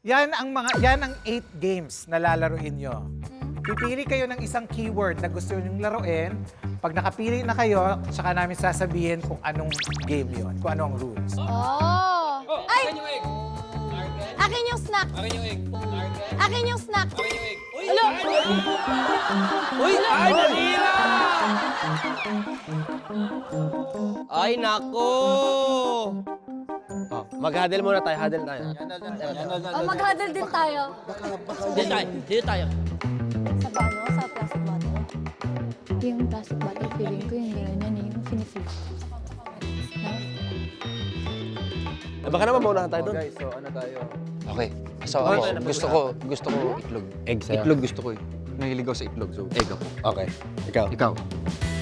Yan ang 8 games na lalaruin nyo. Pipili kayo ng isang keyword na gusto nyo laruin. Pag nakapili na kayo, saka namin sasabihin kung anong game yon, kung anong rules. Oh! Ay! Akin yung egg. Target. Akin yung snack. Akin yung egg. Target. Akin yung snack. Akin yung egg. Uy! Alo! Uy! Ay, nanira! Ay, nako! Oh, mag-huddle muna tayo. Huddle tayo. Oh, mag-huddle din tayo. Dito tayo. Dito tayo. Sa paano? Sa plastic bottle? Yung plastic bottle, feeling ko yung gano'n yan eh, yung finifig. No? Baka naman maunahan tayo doon. Guys, so ano tayo? Okay. So ako, gusto ko itlog. Egg sa'yo? Itlog gusto ko eh. Nahilig ako sa itlog, so egg ako. Okay. Ikaw? Ikaw,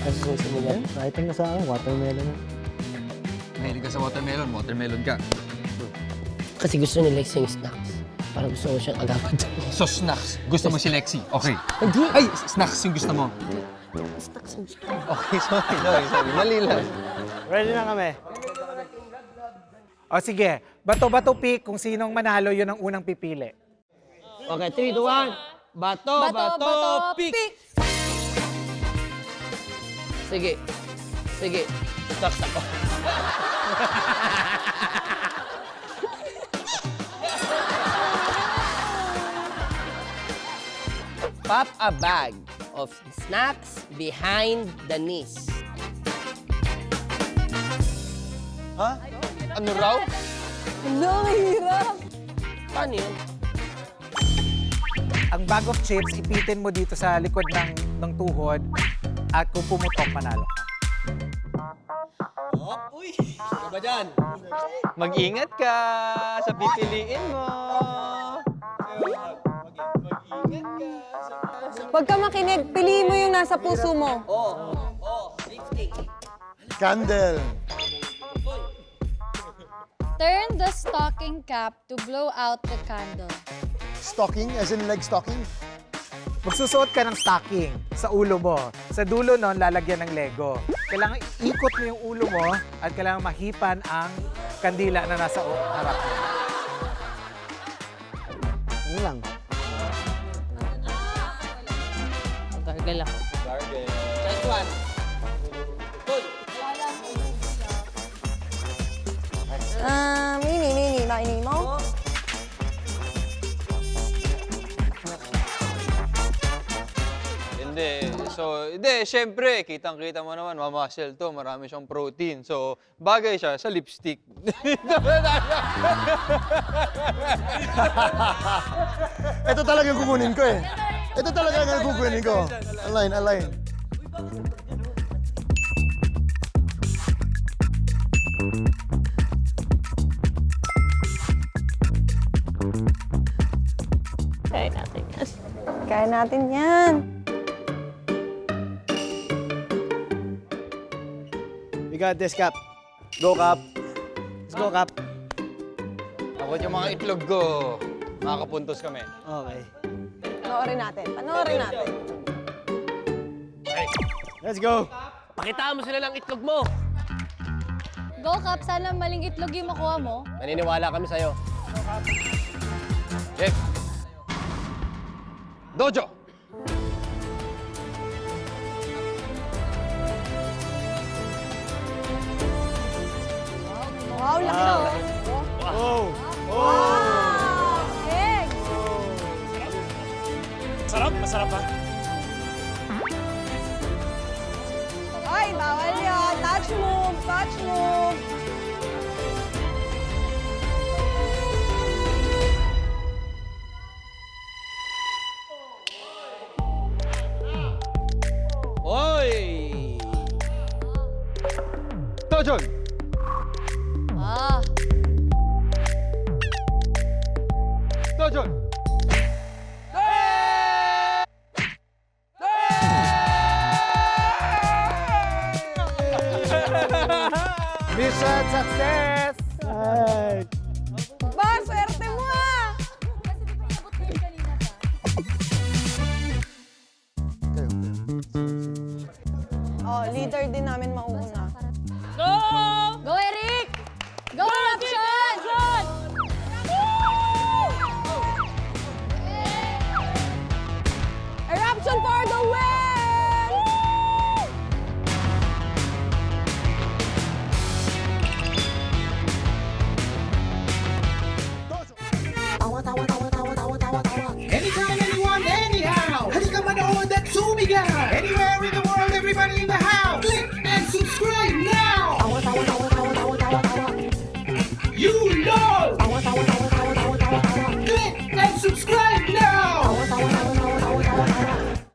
Ano susunod yan? Writing na sa akin, watermelon. nahilig ka sa watermelon, watermelon ka. Kasi gusto ni Lex yung snacks. Parang gusto ko siyang agapan doon. So snacks, gusto mo si Lexi. Okay. Hindi! Ay, snacks yung gusto mo. Snacks yung siya. Okay, sorry. Mali lang. Ready na kami. O sige, bato-bato pick kung sinong manalo, yun ang unang pipili. Okay, 3, 2, 1. Bato, bato, pick! Sige. Sige. Stop, stop. Pop a bag of snacks behind the knees. Ha? Ano raw? Ano, mahirap! Paano yun? Ang bag of chips, ipitin mo dito sa likod ng tuhod at kung pumutok, manalo ka. Uy! Ano ba dyan? Mag-ingat ka sa pipiliin mo. Huwag ka makinig. Piliin mo yung nasa puso mo. Candle. Turn the stocking cap to blow out the candle. Stocking, as in leg stocking. Magsusuot ka ng stocking sa ulo mo. Sa dulo nun, lalagyan ng Lego. Kailangan ikot mo yung ulo mo at kailangan mahipan ang kandila na nasa harap mo. Ano lang? Gargle ako. Next one. Uy! Mini, maini mo. Hindi, syempre, kitang-kita mo naman, mamuscle to, marami siyang protein. So, bagay siya sa lipstick. Ito talaga yung kukunin ko eh. Ito talaga yung kukunin ko. Align, align. Kaya natin yan. Kaya natin yan. We got this, Cap. Go, Cap. Let's go, Cap. Ako yung mga itlog ko. Makakapuntos kami. Okay. Panoorin natin. Panoorin natin. Let's go. Pakitaan mo sila ng itlog mo. Go, Cap. Sana maling itlog yung makuha mo. Naniniwala kami sa'yo. Jeff. Dojo. Wow, laki oh. Oh. Wow! Eggs! Sarap, masarap ha? Ay, bawal yun. Touch move, touch move. Oy! Dojon. Ah, Dojon. Mission success! Ay. Ba, swerte mo ah! Oh, leader din namin mauuna. go, Eric! Go, Action! Anytime.